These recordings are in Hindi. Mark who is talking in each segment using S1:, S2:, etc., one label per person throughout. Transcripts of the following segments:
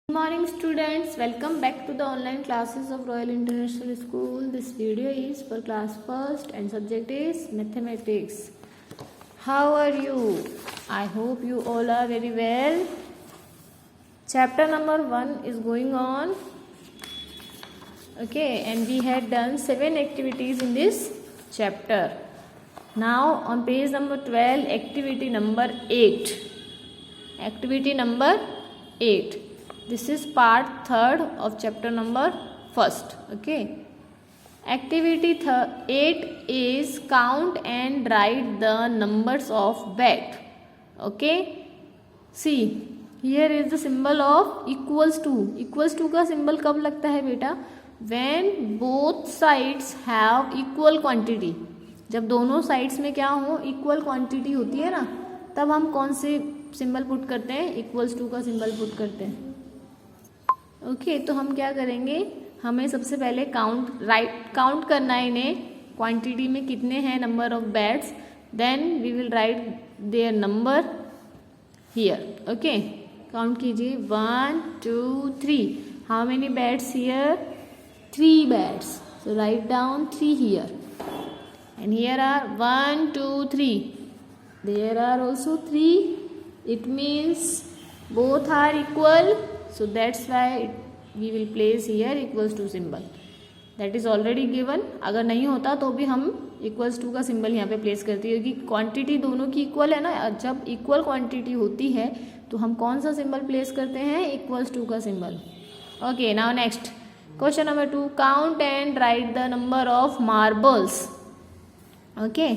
S1: Good morning students, welcome back to the online classes of Royal International School. This video is for class 1st and subject is mathematics. How are you? I hope you all are very well. Chapter number 1 is going on. Okay, and we had done 7 activities in this chapter. Now on page number 12, activity number 8. Activity number 8. This is part 3rd of chapter number 1st. Okay. Activity 8 is count and write the numbers of bat. Okay. See, here is the symbol of equals to. Equals to का symbol कब लगता है बेटा? When both sides have equal quantity. जब दोनों sides में क्या हो, equal quantity होती है ना, तब हम कौन से सिंबल पुट करते हैं? इक्वल्स टू का सिंबल पुट करते हैं. ओके तो हम क्या करेंगे, हमें सबसे पहले काउंट करना है इन्हें, क्वांटिटी में कितने हैं number of bats, then we will write their number here. Okay count कीजिए 1 2 3. How many bats here? 3 bats. So write down 3 here and here are 1 2 3. There are also 3. It means both are equal, so that's why we will place here equals to symbol. That is already given. अगर नहीं होता तो भी हम equals to का symbol यहाँ पे place करती है, क्योंकि quantity दोनों की equal है ना. जब equal quantity होती है तो हम कौन सा symbol place करते हैं? equals to का symbol. Okay, now next question number 2. Count and write the number of marbles. Okay,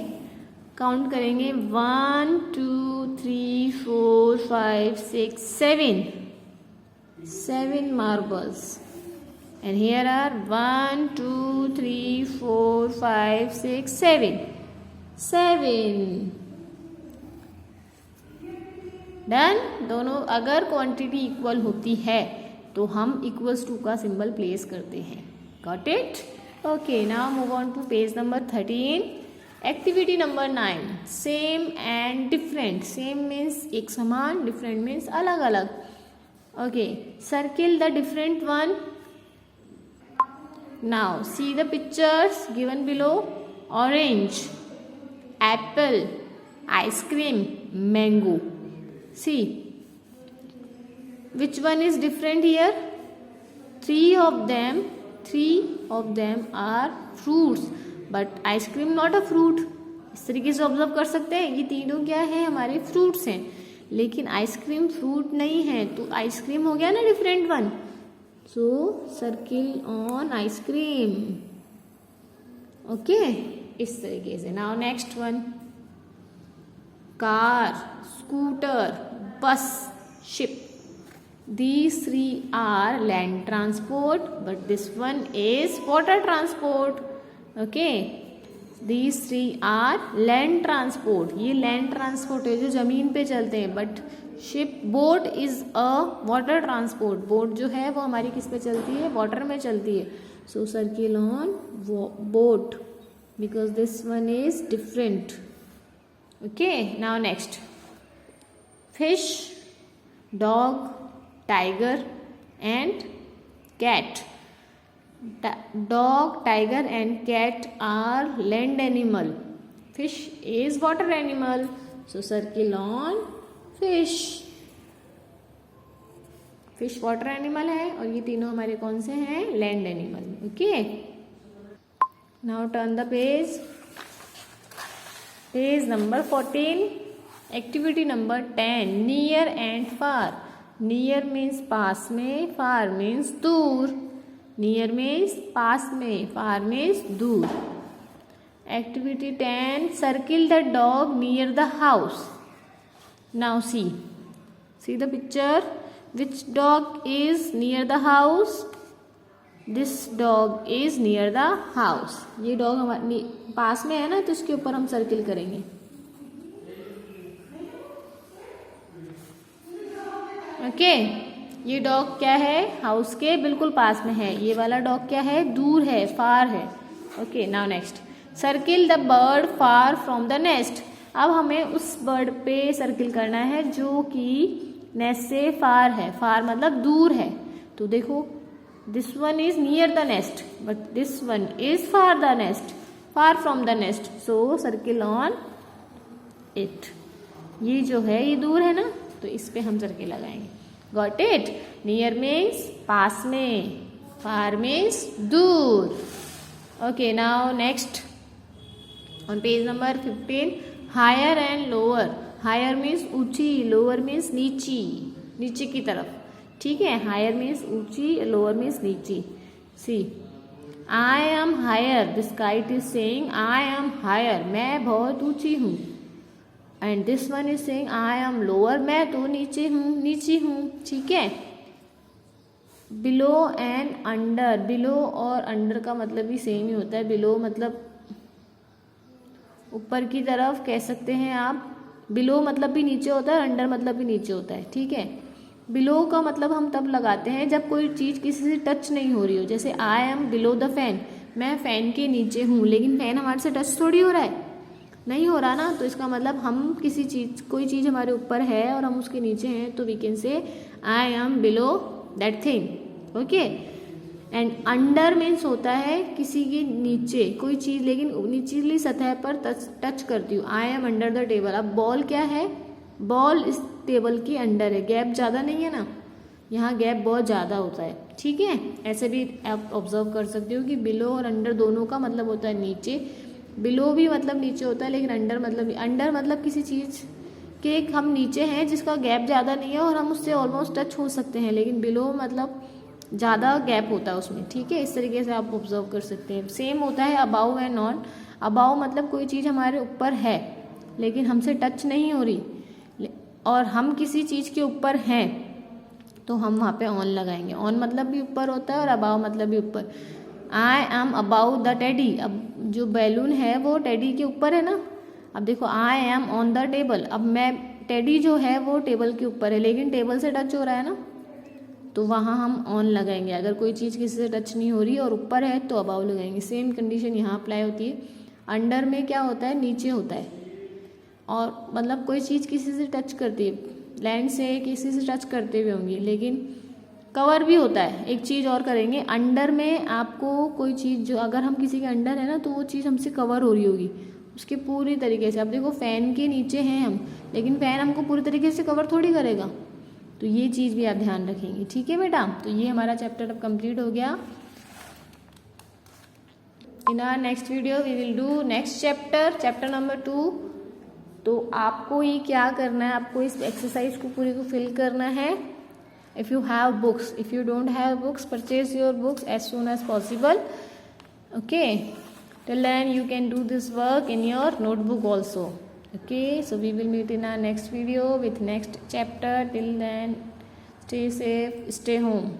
S1: count करेंगे 1 2 3 4 5 6 7 marbles. And here are 1 2 3 4 5 6 7. Done. दोनों अगर क्वांटिटी इक्वल होती है तो हम इक्वल्स टू का सिंबल प्लेस करते हैं. Got it? Okay, now move on to page number 13. Activity number 9. Same and different. Same means एक समान, डिफरेंट मीन्स अलग अलग. Okay, circle the different one. Now see the pictures given below. Orange, apple, ice cream, mango. See which one is different here? Three of them are fruits. But ice cream not a fruit. इस तरीके से ऑब्जर्व कर सकते हैं, ये तीनों क्या है? हमारे फ्रूट्स हैं, लेकिन आइसक्रीम फ्रूट नहीं है, तो आइसक्रीम हो गया ना different one. So circle on ice cream. Okay, इस तरीके से. Now next one. Car, scooter, बस, ship. These 3 are land transport, but this one is water transport. Okay, these 3 are land transport. ये land transport है जो जमीन पे चलते हैं, but ship, boat is a water transport. boat जो है वो हमारी किस पे चलती है? water में चलती है. so circle on boat because this one is different. Okay, now next. fish, dog, tiger and cat. Dog, tiger and cat are land animal. Fish is water animal. So circle on fish. Fish water animal है और ये तीनों हमारे कौन से हैं? land animal. Okay. Now turn the page. Page number 14. Activity number 10. Near and far. Near means पास में, far means दूर. Near means पास में, far means दूर. Activity 10. Circle the dog near the house. Now see the picture. Which dog is near the house? This dog is near the house. ये डॉग हमारे पास में है ना, तो इसके ऊपर हम सर्किल करेंगे. ओके, ये डॉग क्या है? हाउस के बिल्कुल पास में है. ये वाला डॉग क्या है? दूर है, फार है. Okay, now next. Circle the bird far from the nest. अब हमें उस बर्ड पे सर्किल करना है जो कि नेस्ट से फार है, फार मतलब दूर है, तो देखो this one is near the nest but this one is far the nest, far from the nest, so circle on it. ये जो है ये दूर है ना, तो इस पे हम सर्किल लगाएंगे। Got it? नियर मीन्स पास में, फार मीन्स दूर। Okay, now next on page number 15, higher and lower. Higher means ऊंची, लोअर मीन्स नीची, नीचे की तरफ, ठीक है। हायर मीन्स ऊंची, लोअर मीन्स नीची। See, I am higher, this kite is saying I am higher, मैं बहुत ऊंची हूँ। And this one is saying I am lower, मैं तो नीचे हूँ, नीची हूँ, ठीक है। बिलो एंड अंडर, बिलो और अंडर का मतलब भी सेम ही होता है। बिलो मतलब ऊपर की तरफ कह सकते हैं आप, बिलो मतलब भी नीचे होता है, अंडर मतलब भी नीचे होता है, ठीक है। बिलो का मतलब हम तब लगाते हैं जब कोई चीज़ किसी से टच नहीं हो रही हो, जैसे आई एम बिलो द फैन, मैं फैन के नीचे हूँ, लेकिन फैन हमारे से टच थोड़ी हो रहा है, नहीं हो रहा ना, तो इसका मतलब हम किसी चीज़, कोई चीज़ हमारे ऊपर है और हम उसके नीचे हैं, तो we can say I am below that thing, okay. And under means होता है किसी के नीचे कोई चीज़, लेकिन निचली सतह पर टच करती हूँ। I am under the table, अब बॉल क्या है, बॉल इस टेबल के अंडर है, गैप ज़्यादा नहीं है ना, यहाँ गैप बहुत ज़्यादा होता है, ठीक है। ऐसे भी आप ऑब्जर्व कर सकते हो कि बिलो और अंडर दोनों का मतलब होता है नीचे। बिलो भी मतलब नीचे होता है, लेकिन अंडर मतलब किसी चीज़ के हम नीचे हैं जिसका गैप ज़्यादा नहीं है और हम उससे ऑलमोस्ट टच हो सकते हैं, लेकिन बिलो मतलब ज़्यादा गैप होता है उसमें, ठीक है। इस तरीके से आप ऑब्जर्व कर सकते हैं। सेम होता है अबाउ एंड ऑन। अबाउ मतलब कोई चीज़ हमारे ऊपर है लेकिन हमसे टच नहीं हो रही, और हम किसी चीज़ के ऊपर हैं तो हम वहाँ पे ऑन लगाएंगे। ऑन मतलब भी ऊपर होता है और अबाउ मतलब भी ऊपर। I am about the teddy, अब जो बैलून है वो टेडी के ऊपर है ना। अब देखो I am on the table, अब मैं, टेडी जो है वो टेबल के ऊपर है लेकिन टेबल से टच हो रहा है ना, तो वहाँ हम ऑन लगाएंगे। अगर कोई चीज़ किसी से टच नहीं हो रही और ऊपर है तो अबाउ लगाएंगे। सेम कंडीशन यहाँ अप्लाई होती है। अंडर में क्या होता है, नीचे होता है, और मतलब कोई चीज़ किसी से टच करती है, लैंड से किसी से टच करते हुए होंगी, लेकिन कवर भी होता है। एक चीज़ और करेंगे, अंडर में आपको कोई चीज़ जो अगर हम किसी के अंडर है ना तो वो चीज़ हमसे कवर हो रही होगी उसके पूरी तरीके से। अब देखो फैन के नीचे हैं हम, लेकिन फैन हमको पूरी तरीके से कवर थोड़ी करेगा, तो ये चीज़ भी आप ध्यान रखेंगे, ठीक है बेटा। तो ये हमारा चैप्टर अब कंप्लीट हो गया। In our next video we will do next chapter, chapter number 2। तो आपको ये क्या करना है, आपको इस एक्सरसाइज को पूरी को फिल करना है। If you have books, if you don't have books, purchase your books as soon as possible, okay. Till then you can do this work in your notebook also, okay. So we will meet in our next video with next chapter. Till then, stay safe, stay home.